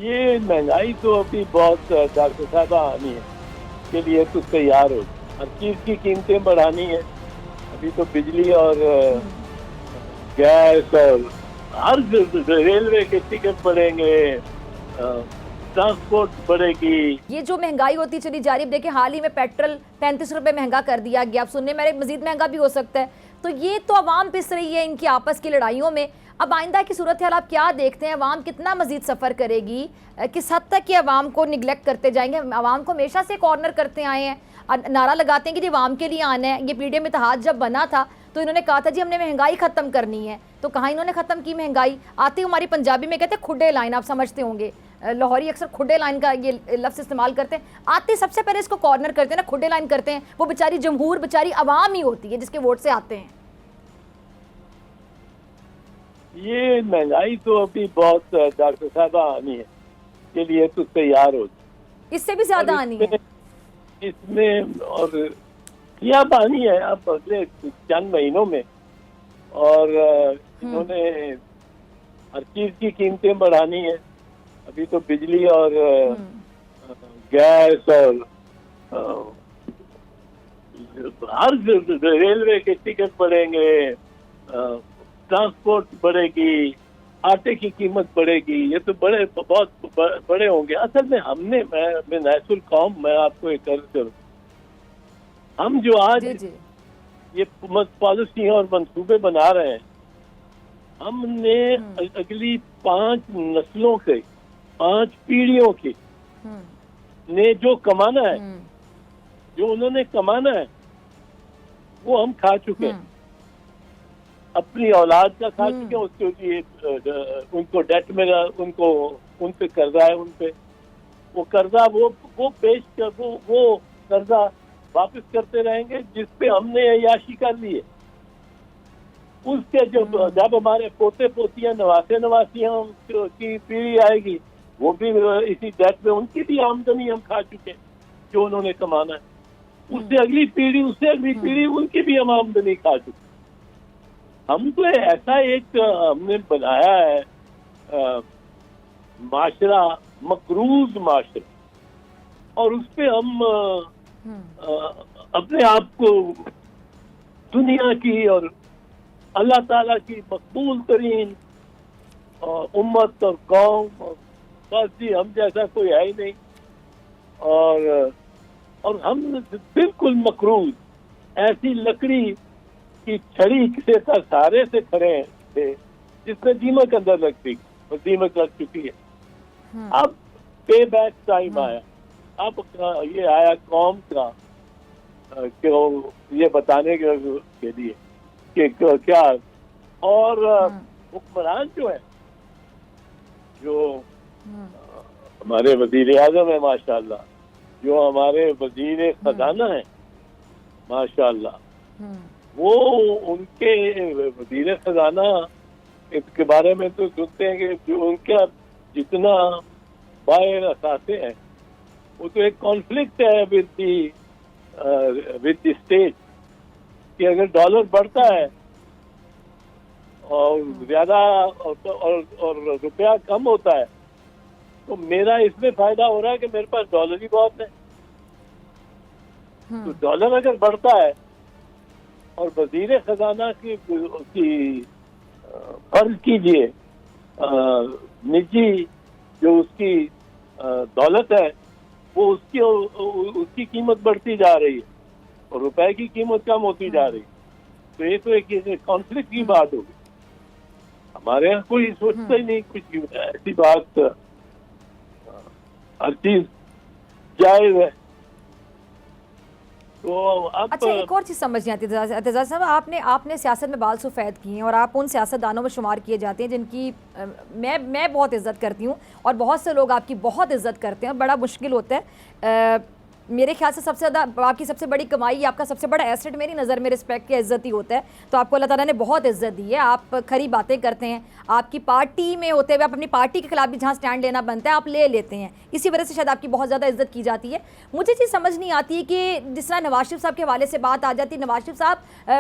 ये महंगाई तो अभी बहुत डॉक्टर साहब आनी है के लिए तो तैयार हो। हर चीज की कीमतें बढ़ानी है। अभी तो बिजली और गैस और हर रेलवे के टिकट बढ़ेंगे, ट्रांसपोर्ट बढ़ेगी। ये जो महंगाई होती चली जा रही है, देखिए हाल ही में पेट्रोल 35 रुपए महंगा कर दिया गया, अब सुनने में मजीद महंगा भी हो सकता है। तो ये तो अवाम पिस रही है इनकी आपस की लड़ाइयों में। अब आइंदा की सूरत हाल आप क्या देखते हैं? अवाम कितना मजीद सफ़र करेगी? किस हद तक ये अवाम को निगलेक्ट करते जाएंगे? अवाम को हमेशा से कॉर्नर करते आए हैं, नारा लगाते हैं कि अवाम के लिए आना है। ये पीडीएम इत्तेहाद जब बना था तो इन्होंने कहा था जी हमने महंगाई ख़त्म करनी है, तो कहाँ इन्होंने ख़त्म की महंगाई? आते हमारी पंजाबी में कहते हैं खुडे लाइन, आप समझते होंगे, लाहौरी अक्सर खुडे लाइन का ये लफ्ज़ इस्तेमाल करते हैं। आते सबसे पहले इसको कॉर्नर करते हैं ना, खुडे लाइन करते हैं। वो बेचारी जमहूर, बेचारी अवाम ही होती है जिसके वोट से आते हैं। ये महंगाई तो अभी बहुत डॉक्टर साहब आनी है के लिए तो तैयार हो। इससे भी ज्यादा आनी है इसमें, और क्या आनी है अब अगले चंद महीनों में। और इन्होंने हर चीज की कीमतें बढ़ानी है। अभी तो बिजली और गैस और हर रेलवे के टिकट बढ़ेंगे, ट्रांसपोर्ट बढ़ेगी, आटे की कीमत बढ़ेगी। ये तो बहुत बड़े होंगे। असल में मैं नेशनल कौम, मैं आपको एक अर्ज करूं, हम जो आज ये पॉलिसी और मंसूबे बना रहे हैं, हमने अगली 5 नस्लों के 5 पीढ़ियों की ने जो कमाना है, जो उन्होंने कमाना है, वो हम खा चुके हैं। अपनी औलाद का खा चुके हैं, उसके लिए उनको डेट में, उन पे कर्जा है, उन पे वो कर्जा वो पेश कर वो कर्जा वापस करते रहेंगे जिस पे हमने अय्याशी कर ली है। उसके जब हमारे पोते पोतियां नवासियां की पीढ़ी आएगी, वो भी इसी डेट में, उनकी भी आमदनी हम खा चुके हैं जो उन्होंने कमाना है। उससे अगली पीढ़ी उनकी भी हम आमदनी खा चुके। हम तो ऐसा एक हमने बनाया है माशरा, मकरूज माशरा, और उस पे हम अपने आप को दुनिया की और अल्लाह ताला की मकबूल तरीन उम्मत और कौम, बस जी हम जैसा कोई है ही नहीं। और हम बिल्कुल मकरूज, ऐसी लकड़ी की छड़ी से सारे से खड़े थे जिसमें दीमक अंदर लगती, और दीमक लग चुकी है। अब पे बैक टाइम आया। अब ये आया कौम का कि ये बताने के लिए कि क्या, और हुक्मरान जो है, जो हमारे वजीर आजम है माशाल्लाह, जो हमारे वजीर खजाना है माशाल्लाह, वो उनके वजीर खजाना के बारे में तो सुनते हैं कि जो उनका जितना बाहर असासे हैं, वो तो एक कॉन्फ्लिक्ट है विद द स्टेट कि अगर डॉलर बढ़ता है और ज्यादा और रुपया कम होता है, तो मेरा इसमें फायदा हो रहा है कि मेरे पास डॉलर ही बहुत है। तो डॉलर अगर बढ़ता है और वजीर खजाना की फर्ज कीजिए निजी जो उसकी दौलत है, वो उसकी कीमत बढ़ती जा रही है और रुपए की कीमत कम होती जा रही है। तो ये तो एक कॉन्फ्लिक्ट की बात होगी। हमारे यहाँ कोई सोचता ही नहीं कुछ ऐसी बात। हर चीज जायज है। तो अब अच्छा, एक और चीज़ समझ नहीं आती एतजाज़ साहब, आपने सियासत में बाल सफ़ेद किए हैं और आप उन सियासतदानों में शुमार किए जाते हैं जिनकी मैं बहुत इज़्ज़त करती हूँ और बहुत से लोग आपकी बहुत इज़्ज़त करते हैं। बड़ा मुश्किल होता है, मेरे ख्याल से सबसे ज़्यादा आपकी सबसे बड़ी कमाई, आपका सबसे बड़ा एसेट मेरी नज़र में रिस्पेक्ट की इज़्ज़त ही होता है। तो आपको अल्लाह ताला ने बहुत इज़्ज़त दी है, आप खरी बातें करते हैं, आपकी पार्टी में होते हुए आप अपनी पार्टी के खिलाफ भी जहाँ स्टैंड लेना बनता है आप ले लेते हैं, इसी वजह से शायद आपकी बहुत ज़्यादा इज़्ज़त की जाती है। मुझे चीज़ समझ नहीं आती है कि जिस तरह नवाज शरीफ साहब के हवाले से बात आ जाती है, नवाज शरीफ साहब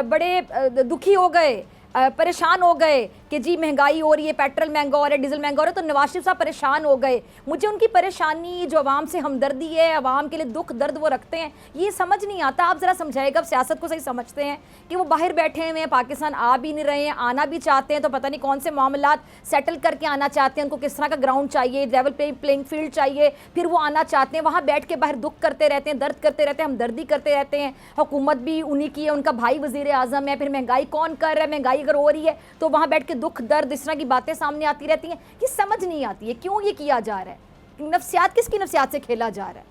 बड़े दुखी हो गए, परेशान हो गए کہ جی महंगाई हो रही है, पेट्रोल महंगा हो रहा है, डीजल महंगा हो रहा है, तो नवाज शरीफ साहब परेशान हो गए. मुझे उनकी परेशानी जो आवाम से हमदर्दी है, आवाम के लिए दुख दर्द वो रखते हैं, ये समझ नहीं आता. आप ज़रा समझाइएगा, आप सियासत को सही समझते हैं कि वो बाहर बैठे हुए हैं, पाकिस्तान आ भी नहीं रहे हैं, आना भी चाहते हैं तो पता नहीं कौन से मामलात सेटल करके आना चाहते हैं, उनको किस तरह का ग्राउंड चाहिए, लेवल प्लेइंग फील्ड चाहिए, फिर वो आना चाहते हैं, वहाँ बैठ के बाहर दुख करते रहते हैं, दर्द करते रहते हैं, हमदर्दी करते रहते हैं. हुकूमत भी उन्हीं की है, उनका भाई वज़ीर आज़म है, फिर महंगाई कौन कर रहा है, महंगाई अगर हो रही है तो वहाँ बैठ के दुख दर्द इस तरह की बातें सामने आती रहती हैं. ये समझ नहीं आती है क्यों ये किया जा रहा है, नफ्सियात किसकी नफ्सियात से खेला जा रहा है.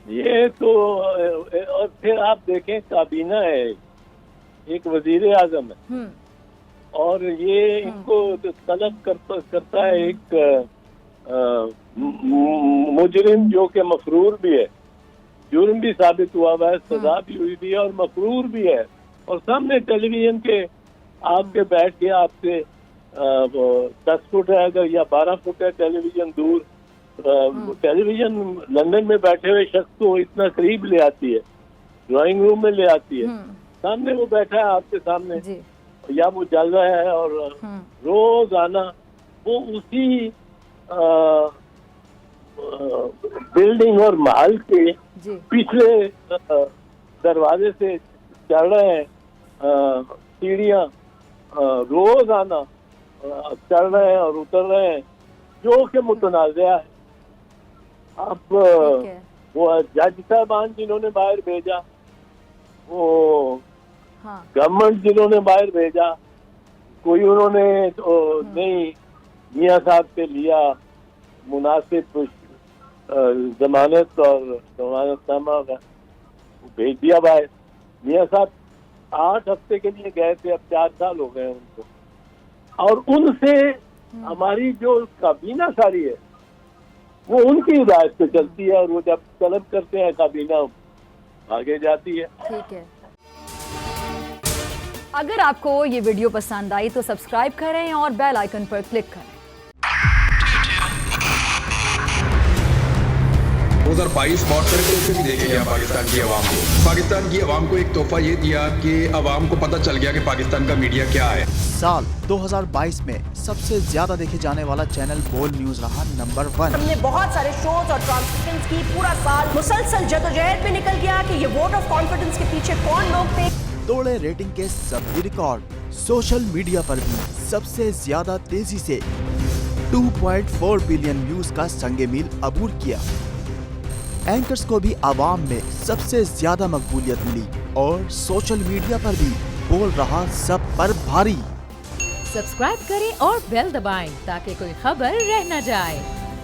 ये तो और फिर आप देखें काबीना है, एक वजीर आजम है और ये इनको तलब करता है एक मुजरिम जो कि मफरूर भी है, जुर्म भी साबित हुआ है, सजा भी हुई भी है और मफरूर भी है, और सामने टेलीविजन के आपके बैठ के आपसे 10 फुट है अगर या 12 फुट है टेलीविजन दूर, टेलीविजन लंदन में बैठे हुए शख्स को इतना करीब ले आती है, ड्राइंग रूम में ले आती है, सामने वो बैठा है आपके सामने या वो जल रहा है और रोजाना वो उसी बिल्डिंग और महल के पिछले दरवाजे से चढ़ रहे हैं, सीढ़ियाँ रोजाना चढ़ रहे हैं और उतर रहे हैं, जो कि मुतनाज़ा है. अब वो जज साहबान जिन्होंने बाहर भेजा, वो गवर्नमेंट जिन्होंने बाहर भेजा, कोई उन्होंने तो नहीं मियाँ साहब से लिया मुनासिब जमानत और जमानतनामा भेज दिया बाहर. मियाँ साहब 8 हफ्ते के लिए गए थे, अब 4 साल हो गए उनको, और उनसे हमारी जो काबीना सारी है वो उनकी हिदायत पे चलती है, और वो जब तलब करते हैं काबीना आगे जाती है. ठीक है, अगर आपको ये वीडियो पसंद आई तो सब्सक्राइब करें और बेल आइकन पर क्लिक करें. 2022 बहुत सारे तोहफे भी देखे गया पाकिस्तान की आवाम को. पाकिस्तान की आवाम को एक तोहफा ये दिया कि आवाम को पता चल गया कि पाकिस्तान का मीडिया क्या है. साल 2022 में सबसे ज्यादा देखे जाने वाला चैनल बोल्ड न्यूज रहा नंबर 1. हमने बहुत सारे शोज और ट्रांसमिशंस की, पूरा साल मुसलसल जदोजहद में निकल गया कि ये वोट ऑफ कॉन्फिडेंस के पीछे कौन लोग थे. तोड़े रेटिंग के सभी रिकॉर्ड. सोशल मीडिया पर भी सबसे ज्यादा तेजी से 2.4 बिलियन व्यूज का संगे मील अबूर किया. एंकर्स को भी आवाम में सबसे ज्यादा मकबूलियत मिली और सोशल मीडिया पर भी बोल रहा सब पर भारी. सब्सक्राइब करें और बेल दबाएं ताकि कोई खबर रह न जाए.